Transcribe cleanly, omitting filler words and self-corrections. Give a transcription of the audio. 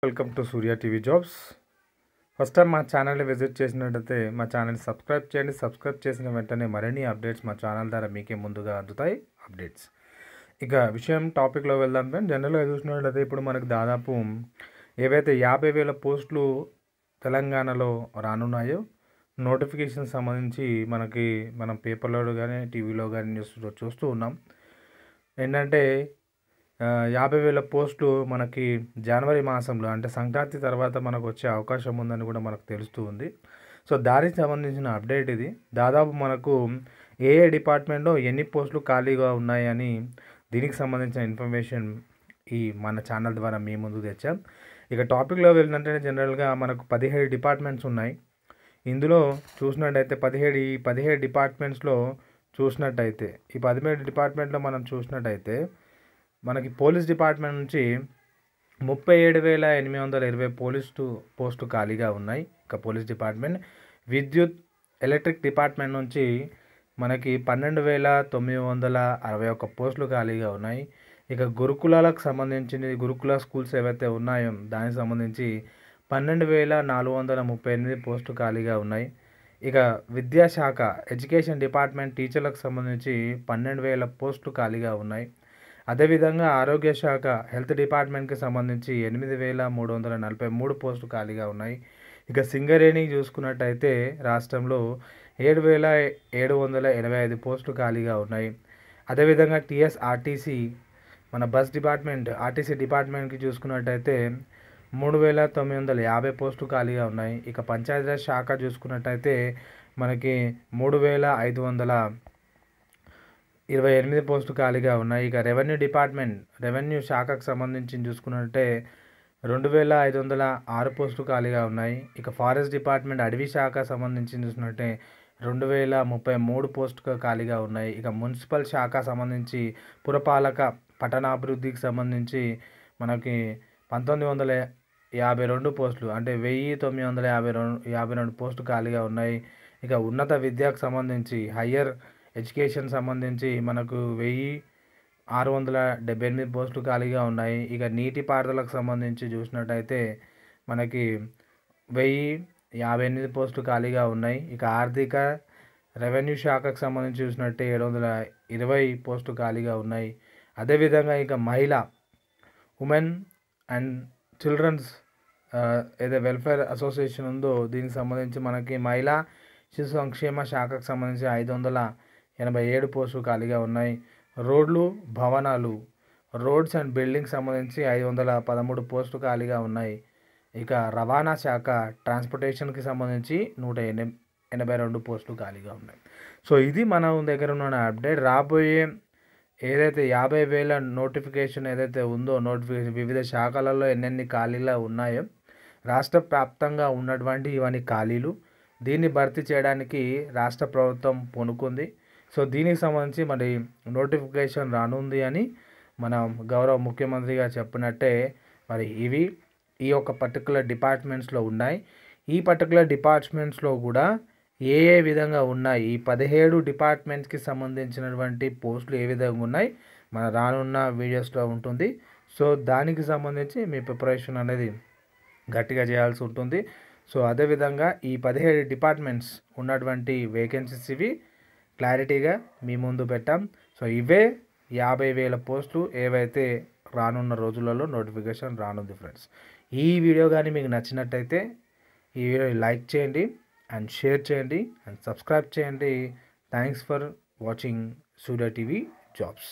Welcome to Surya TV jobs. First time మా ఛానల్ని visit చేసినట్టయితే మా ఛానల్ని సబ్స్క్రైబ్ చేయండి. సబ్స్క్రైబ్ చేసిన వెంటనే మరిన్ని అప్డేట్స్ మా ఛానల్ ద్వారా మీకే ముందుగా అందుతాయి అప్డేట్స్. ఇక టాపిక్లో వెళ్దాం. జనరల్గా చూసినట్లయితే ఇప్పుడు మనకు దాదాపు ఏవైతే 50,000 పోస్టులు తెలంగాణలో రానున్నాయో నోటిఫికేషన్ సంబంధించి మనం పేపర్లో కానీ టీవీలో కానీ న్యూస్లో చూస్తూ ఉన్నాం. ఏంటంటే 50,000 పోస్టులు మనకి జనవరి మాసంలో అంటే సంక్రాంతి తర్వాత మనకు వచ్చే అవకాశం ఉందని కూడా మనకు తెలుస్తూ ఉంది. సో దానికి సంబంధించిన అప్డేట్ ఇది. దాదాపు మనకు ఏ డిపార్ట్మెంట్లో ఎన్ని పోస్టులు ఖాళీగా ఉన్నాయని దీనికి సంబంధించిన ఇన్ఫర్మేషన్ మన ఛానల్ ద్వారా మీ ముందుకు తెచ్చాం. ఇక టాపిక్లో వెళ్ళినట్టే జనరల్గా మనకు 17 డిపార్ట్మెంట్స్ ఉన్నాయి. ఇందులో చూసినట్టయితే 17 డిపార్ట్మెంట్స్లో చూసినట్టయితే ఈ 17 డిపార్ట్మెంట్లో మనం చూసినట్టయితే మనకి పోలీస్ డిపార్ట్మెంట్ నుంచి 37,820 పోస్టు ఖాళీగా ఉన్నాయి. ఇక పోలీస్ డిపార్ట్మెంట్. విద్యుత్ ఎలక్ట్రిక్ డిపార్ట్మెంట్ నుంచి మనకి 12,961 పోస్టులు ఖాళీగా ఉన్నాయి. ఇక గురుకులాలకు సంబంధించి గురుకుల స్కూల్స్ ఏవైతే ఉన్నాయో దానికి సంబంధించి 12,438 పోస్టులు ఖాళీగా ఉన్నాయి. ఇక విద్యాశాఖ ఎడ్యుకేషన్ డిపార్ట్మెంట్ టీచర్లకు సంబంధించి 12,000 పోస్టులు ఖాళీగా ఉన్నాయి. అదేవిధంగా ఆరోగ్య శాఖ హెల్త్ డిపార్ట్మెంట్కి సంబంధించి 8,343 పోస్టులు ఖాళీగా ఉన్నాయి. ఇక సింగరేణి చూసుకున్నట్టయితే రాష్ట్రంలో 7,785 పోస్టులు ఖాళీగా ఉన్నాయి. అదేవిధంగా ఆర్టీసీ మన బస్ డిపార్ట్మెంట్ ఆర్టీసీ డిపార్ట్మెంట్కి చూసుకున్నట్టయితే 3,950 పోస్టులు ఖాళీగా ఉన్నాయి. ఇక పంచాయతీరాజ్ శాఖ చూసుకున్నట్టయితే మనకి 3,528 పోస్టులు ఖాళీగా ఉన్నాయి. ఇక రెవెన్యూ డిపార్ట్మెంట్ రెవెన్యూ శాఖకు సంబంధించి చూసుకున్నట్టే 2,506 పోస్టులు ఖాళీగా ఉన్నాయి. ఇక ఫారెస్ట్ డిపార్ట్మెంట్ అడవి శాఖ సంబంధించి చూసుకున్నట్టే 2,033 పోస్టులు ఖాళీగా ఉన్నాయి. ఇక మున్సిపల్ శాఖ సంబంధించి పురపాలక పట్టణాభివృద్ధికి సంబంధించి మనకి 1,952 పోస్టులు అంటే 1,952 పోస్టులు ఖాళీగా ఉన్నాయి. ఇక ఉన్నత విద్యకు సంబంధించి హయ్యర్ ఎడ్యుకేషన్ సంబంధించి మనకు 1,678 పోస్టులు ఖాళీగా ఉన్నాయి. ఇక నీటిపారుదలకు సంబంధించి చూసినట్టయితే మనకి 1,058 పోస్టులు ఖాళీగా ఉన్నాయి. ఇక ఆర్థిక రెవెన్యూ శాఖకు సంబంధించి చూసినట్టే 720 పోస్టులు ఖాళీగా ఉన్నాయి. అదేవిధంగా ఇక ఉమెన్ అండ్ చిల్డ్రన్స్ ఏదో వెల్ఫేర్ అసోసియేషన్ ఉందో దీనికి సంబంధించి మనకి మహిళా శిశు సంక్షేమ శాఖకు సంబంధించి 587 పోస్టులు ఖాళీగా ఉన్నాయి. రోడ్లు భవనాలు రోడ్స్ అండ్ బిల్డింగ్స్ సంబంధించి 513 పోస్టులు ఖాళీగా ఉన్నాయి. ఇక రవాణా శాఖ ట్రాన్స్పోర్టేషన్కి సంబంధించి 182 పోస్టులు ఖాళీగా ఉన్నాయి. సో ఇది మన దగ్గర ఉన్న అప్డేట్. రాబోయే ఏదైతే 50,000 నోటిఫికేషన్ ఏదైతే ఉందో వివిధ శాఖలలో ఎన్నెన్ని ఖాళీలు ఉన్నాయో రాష్ట్ర వ్యాప్తంగా ఉన్నటువంటి ఇవన్నీ ఖాళీలు దీన్ని భర్తీ చేయడానికి రాష్ట్ర ప్రభుత్వం పూనుకుంది. సో దీనికి సంబంధించి మరి నోటిఫికేషన్ రానుంది అని మన గౌరవ ముఖ్యమంత్రి గారు చెప్పినట్టే మరి ఈ యొక్క పర్టికులర్ డిపార్ట్మెంట్స్లో ఉన్నాయి. ఈ పర్టికులర్ డిపార్ట్మెంట్స్లో కూడా ఏ విధంగా ఉన్నాయి, ఈ 17 డిపార్ట్మెంట్స్కి సంబంధించినటువంటి పోస్టులు ఏ విధంగా ఉన్నాయి మన రానున్న వీడియోస్లో ఉంటుంది. సో దానికి సంబంధించి మీ ప్రిపరేషన్ అనేది గట్టిగా చేయాల్సి ఉంటుంది. సో అదేవిధంగా ఈ 17 డిపార్ట్మెంట్స్ ఉన్నటువంటి వేకెన్సీస్ ఇవి క్లారిటీగా మీ ముందు పెట్టాం. సో ఇవే 50,000 పోస్టులు ఏవైతే రానున్న రోజులలో నోటిఫికేషన్ రానుంది ఫ్రెండ్స్. ఈ వీడియో కానీ మీకు నచ్చినట్టయితే ఈ వీడియో లైక్ చేయండి అండ్ షేర్ చేయండి అండ్ సబ్స్క్రైబ్ చేయండి. Thanks for watching Surya TV jobs.